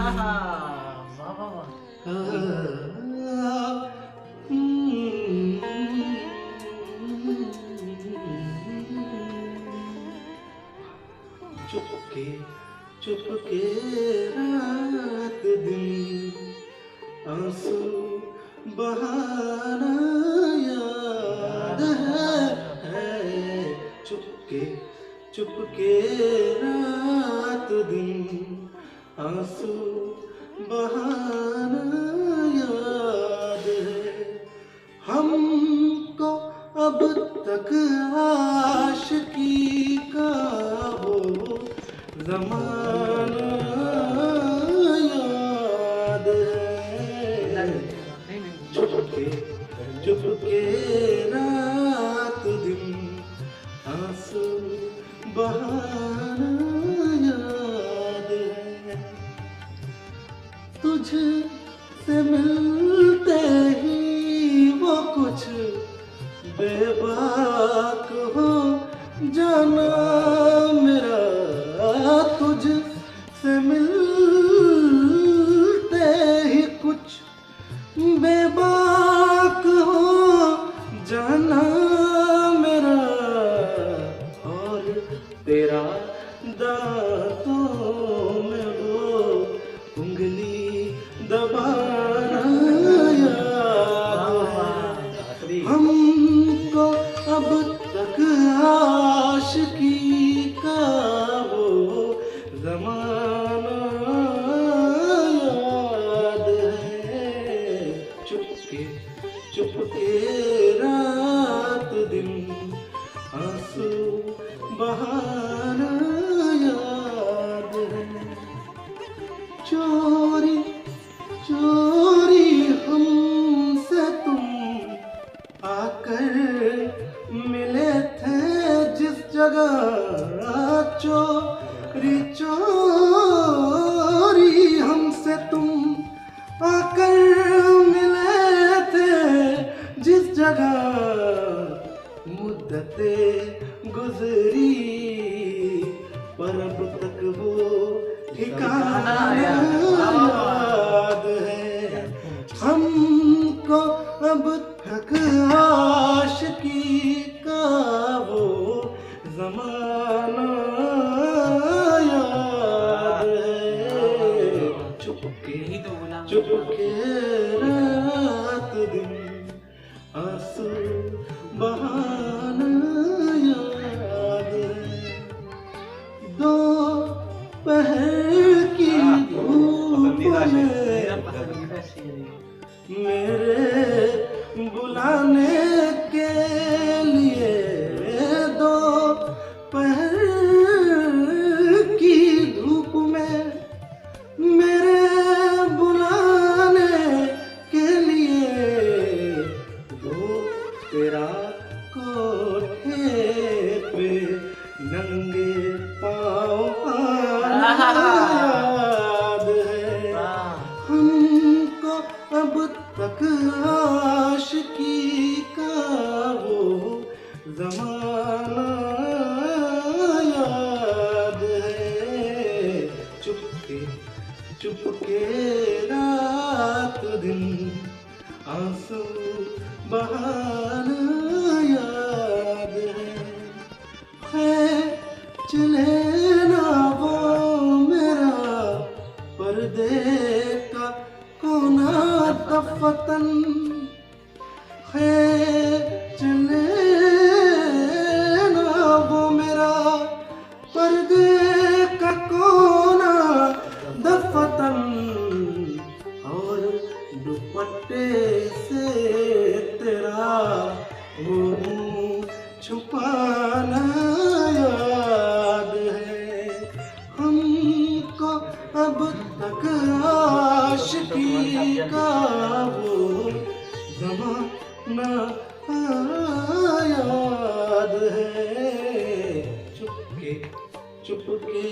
आहा, वाह वाह वाह। चुपके चुपके रात दिन आंसू बहाना याद है। चुपके चुपके रात दिन आंसू बहाना याद है। हमको अब तक आशिकी का वो ज़माना याद है। चुपके चुपके रात दिन आंसू बहाना याद है। तुझसे मिलते ही वो कुछ बेबाक हो जाना मेरा। तुझसे मिलते ही कुछ बेबाक हो जाना मेरा। और तेरा दांतों में वो उंगली दबाना याद है। हमको अब तक आशिकी का वो ज़माना याद है। चुपके चुपके रात दिन आंसू बहाना याद है। चोरी चोरी हमसे तुम आकर मिले थे जिस जगह। चोरी चोरी हमसे तुम आकर मिले थे जिस जगह। मुद्दतें गुजरी पर अब तक वो ठिकाना याद है। हमको अब तक आशिकी का वो ज़माना याद है। चुपके चुपके रात दिन आंसू बहाना याद है। दोपहर की धूप में मेरे बुलाने के लिए। दोपहर की धूप में मेरे बुलाने के लिए। वो तेरा कोठे पे नंगे पाँव याद है। हमको अब तक आशिकी का वो ज़माना याद है। चुपके चुपके रात दिन आंसू बहाना याद है। चले ना वो मेरा पर्दे का कोना दफतन है। चले ना वो मेरा पर्दे का कोना दफतन। और दुपट्टे से तेरा मुंह छुपाना याद है। हमको अब तक आशिकी का वो ज़माना याद है। चुपके चुपके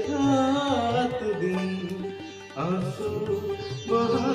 रात दिन आंसू बहा